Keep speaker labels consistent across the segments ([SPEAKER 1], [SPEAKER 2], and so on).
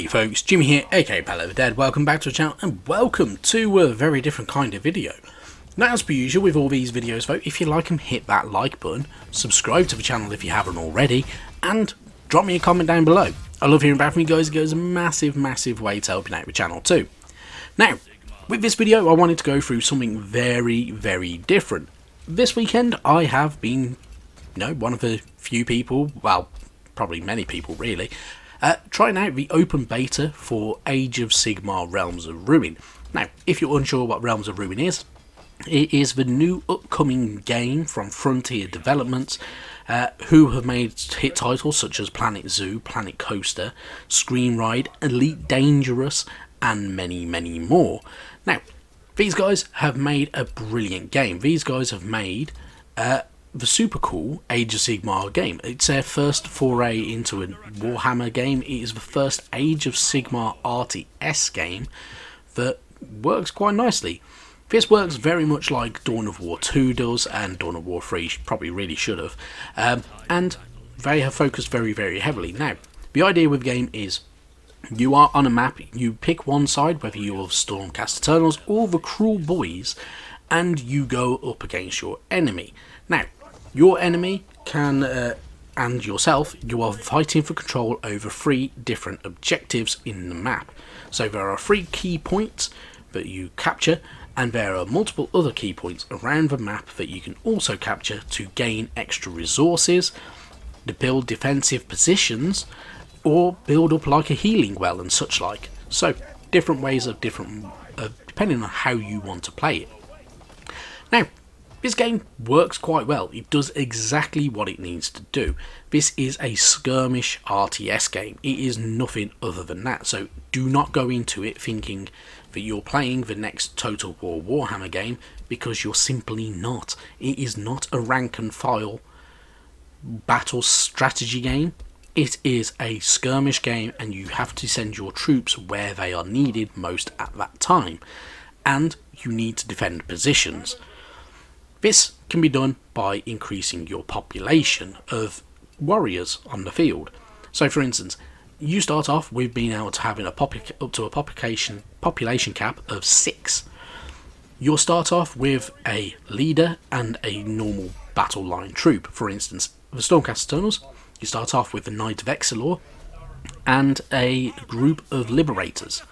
[SPEAKER 1] folks, Jimmy here, aka Pal Over Dead. Welcome back to the channel and welcome to a very different kind of video. Now, as per usual with all these videos, folks, if you like them, hit that like button, subscribe to the channel if you haven't already, and drop me a comment down below. I love hearing back from you guys. It goes a massive way to helping out the channel too. Now, with this video I wanted to go through something very different. This weekend I have been, one of the few people, well, probably many people really, trying out the open beta for Age of Sigmar Realms of Ruin. Now, if you're unsure what Realms of Ruin is, it is the new upcoming game from Frontier Developments, who have made hit titles such as Planet Zoo, Planet Coaster, Scream Ride, Elite Dangerous, and many more. Now, these guys have made a brilliant game. These guys have made the super cool Age of Sigmar game. It's their first foray into a Warhammer game. It is the first Age of Sigmar RTS game that works quite nicely. This works very much like Dawn of War 2 does, and Dawn of War 3 probably really should have. And they have focused very heavily. Now, the idea with the game is you are on a map, you pick one side, whether you're Stormcast Eternals or the Cruel Boys, and you go up against your enemy. Now, your enemy can, and yourself, you are fighting for control over 3 different objectives in the map. So there are 3 key points that you capture, and there are multiple other key points around the map that you can also capture to gain extra resources, to build defensive positions, or build up like a healing well and such like. So, different ways of depending on how you want to play it. Now, this game works quite well. It does exactly what it needs to do. This is a skirmish RTS game. It is nothing other than that. So do not go into it thinking that you're playing the next Total War Warhammer game, because you're simply not. It is not a rank and file battle strategy game. It is a skirmish game, and you have to send your troops where they are needed most at that time. And you need to defend positions. This can be done by increasing your population of warriors on the field. So for instance, you start off with being able to having up to a population cap of 6. You'll start off with a leader and a normal battle line troop. For instance, the Stormcast Eternals, you start off with the Knight of Exilor and a group of Liberators.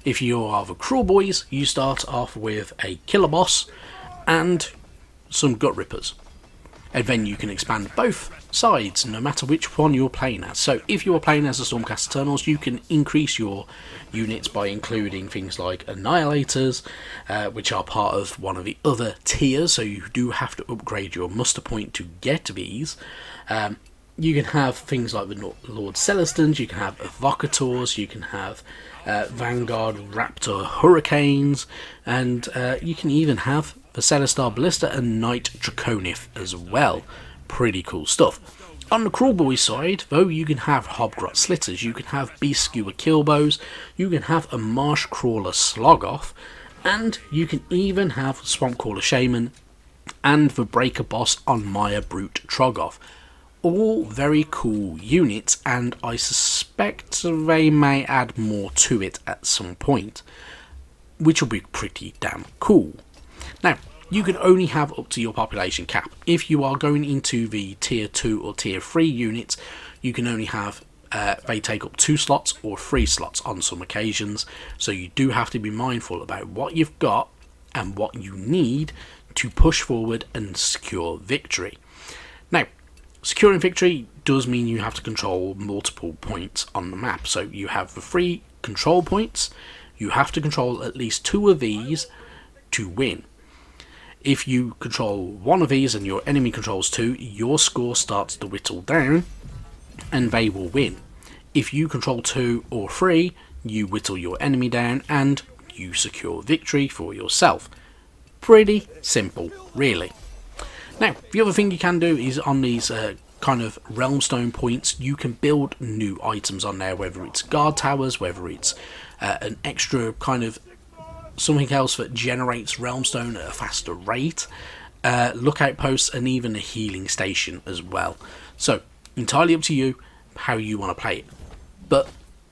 [SPEAKER 1] If you are the Cruel Boys, you start off with a Killer Boss and some Gut Rippers. And then you can expand both sides, no matter which one you're playing as. So if you're playing as the Stormcast Eternals, you can increase your units by including things like Annihilators, which are part of one of the other tiers, so you do have to upgrade your muster point to get these. You can have things like the Lord Celestins, you can have Evocators, you can have Vanguard Raptor Hurricanes, and you can even have the Celestar Ballista and Knight Draconith as well. Pretty cool stuff. On the Cruel Boy side, though, you can have Hobgrot Slitters, you can have Beast Skewer Killbows, you can have a Marsh Crawler Slogoth, and you can even have Swamp Crawler Shaman and the Breaker Boss on Maya Brute Troggoth. All very cool units, and I suspect they may add more to it at some point, which will be pretty damn cool. Now, you can only have up to your population cap. If you are going into the tier 2 or tier 3 units, you can only have, they take up 2 slots or 3 slots on some occasions, so you do have to be mindful about what you've got and what you need to push forward and secure victory. Now, securing victory does mean you have to control multiple points on the map. So you have the 3 control points, you have to control at least 2 of these to win. If you control 1 of these and your enemy controls 2, your score starts to whittle down and they will win. If you control 2 or 3, you whittle your enemy down and you secure victory for yourself. Pretty simple, really. Now, the other thing you can do is on these kind of Realmstone points, you can build new items on there, whether it's guard towers, whether it's an extra kind of something else that generates Realmstone at a faster rate, lookout posts, and even a healing station as well. So, entirely up to you how you want to play it. But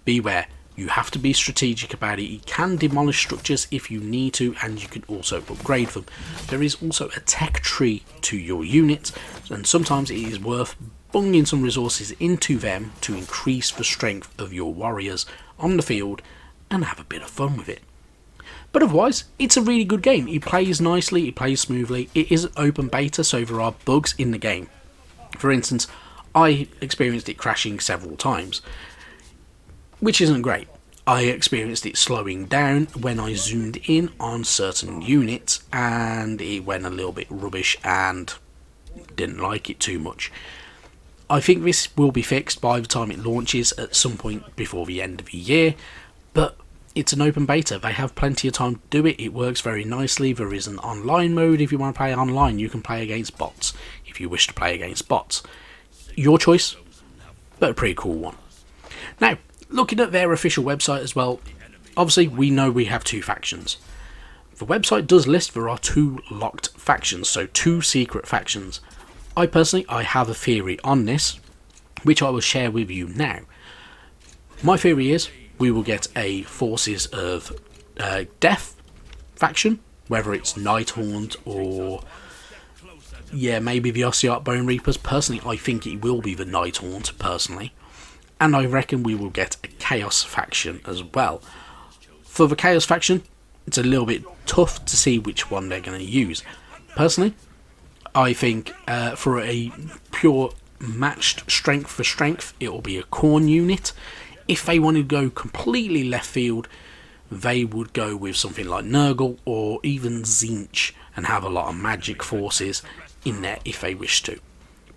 [SPEAKER 1] beware, You have to be strategic about it. You can demolish structures if you need to, and you can also upgrade them. There is also a tech tree to your units, and sometimes it is worth bunging some resources into them to increase the strength of your warriors on the field and have a bit of fun with it. But otherwise, it's a really good game. It plays nicely, it plays smoothly. It is an open beta, so there are bugs in the game. For instance, I experienced it crashing several times, which isn't great. I experienced it slowing down when I zoomed in on certain units, and it went a little bit rubbish and didn't like it too much. I think this will be fixed by the time it launches at some point before the end of the year, but it's an open beta. They have plenty of time to do it. It works very nicely. There is an online mode. If you want to play online, you can play against bots if you wish to play against bots. Your choice, but a pretty cool one. Now, looking at their official website as well, obviously we know we have 2 factions. The website does list there are 2 locked factions, so 2 secret factions. I have a theory on this, which I will share with you now. My theory is we will get a Forces of Death faction, whether it's Nighthaunt or maybe the Ossiarch Bone Reapers. Personally, I think it will be the Nighthaunt, personally. And I reckon we will get a Chaos faction as well. For the Chaos faction, it's a little bit tough to see which one they're going to use. Personally, I think for a pure matched strength for strength, it will be a Khorne unit. If they want to go completely left field, they would go with something like Nurgle or even Tzeentch and have a lot of magic forces in there if they wish to.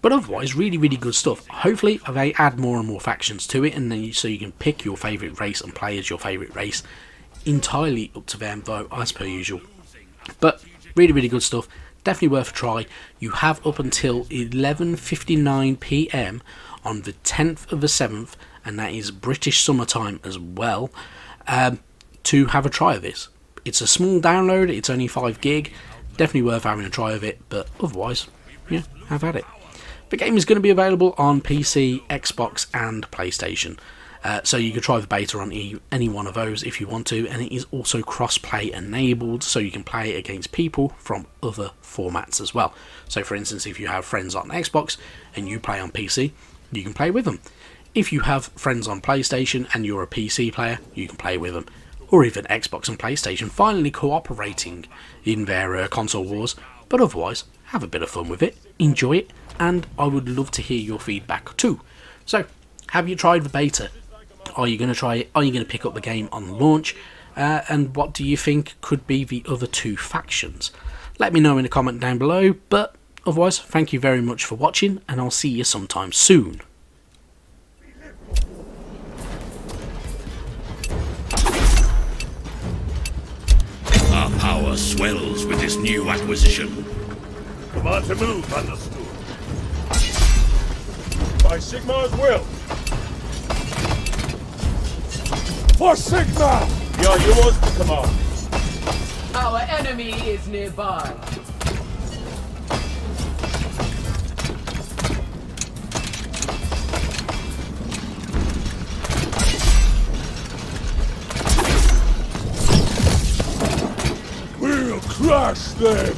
[SPEAKER 1] But otherwise, really, really good stuff. Hopefully, they add more and more factions to it, and then so you can pick your favourite race and play as your favourite race. Entirely up to them, though, as per usual. But really, really good stuff. Definitely worth a try. You have up until 11:59 PM on the 10th of the 7th, and that is British summertime as well, to have a try of this. It's a small download. It's only 5 gig. Definitely worth having a try of it. But otherwise, yeah, have at it. The game is going to be available on PC, Xbox and PlayStation, so you can try the beta on any one of those if you want to, and it is also cross-play enabled, so you can play it against people from other formats as well. So for instance, if you have friends on Xbox and you play on PC, you can play with them. If you have friends on PlayStation and you're a PC player, you can play with them. Or even Xbox and PlayStation finally cooperating in their console wars, but otherwise, have a bit of fun with it, enjoy it, and I would love to hear your feedback too. So, have you tried the beta? Are you going to try it? Are you going to pick up the game on launch? And what do you think could be the other 2 factions? Let me know in a comment down below, but otherwise, thank you very much for watching, and I'll see you sometime soon.
[SPEAKER 2] Our power swells with this new acquisition.
[SPEAKER 3] Command to move, understood. By Sigmar's will. For Sigmar! We are yours to command.
[SPEAKER 4] Our enemy is nearby.
[SPEAKER 3] We'll crush them!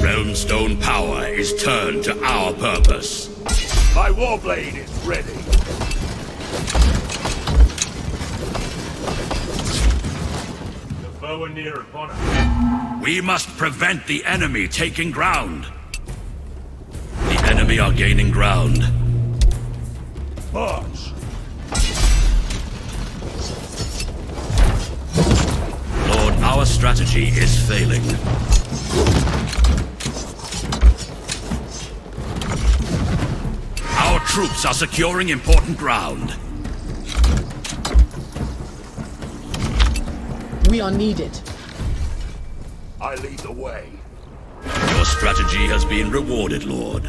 [SPEAKER 2] Realmstone power is turned to our purpose.
[SPEAKER 3] My warblade is ready. The foe are near upon us.
[SPEAKER 2] We must prevent the enemy taking ground. The enemy are gaining ground.
[SPEAKER 3] March!
[SPEAKER 2] Lord, our strategy is failing. Our troops are securing important ground.
[SPEAKER 4] We are needed.
[SPEAKER 3] I lead the way.
[SPEAKER 2] Your strategy has been rewarded, Lord.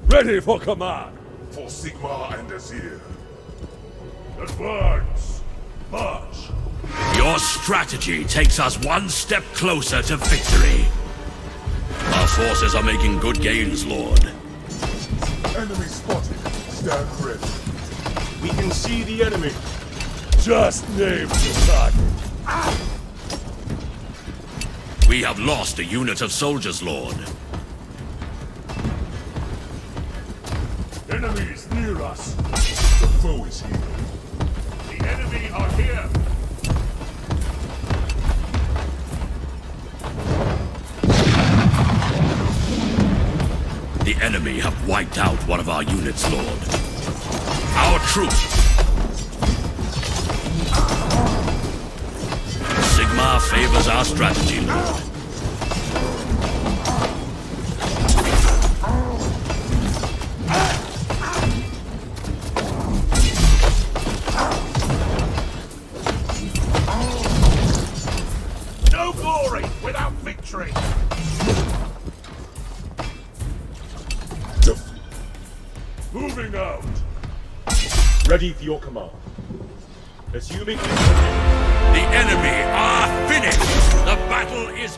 [SPEAKER 3] Ready for command! For Sigmar and Azir. Advance! March!
[SPEAKER 2] Your strategy takes us one step closer to victory. Our forces are making good gains, Lord.
[SPEAKER 3] Enemy spotted. Stand ready. We can see the enemy. Just name the target.
[SPEAKER 2] We have lost a unit of soldiers, Lord.
[SPEAKER 3] Enemies near us. The foe is here. The enemy are here.
[SPEAKER 2] The enemy have wiped out one of our units, Lord. Our troops. Sigmar favors our strategy, Lord.
[SPEAKER 3] No glory without victory. Moving out. Ready for your command. Assuming
[SPEAKER 2] The enemy are finished! The battle is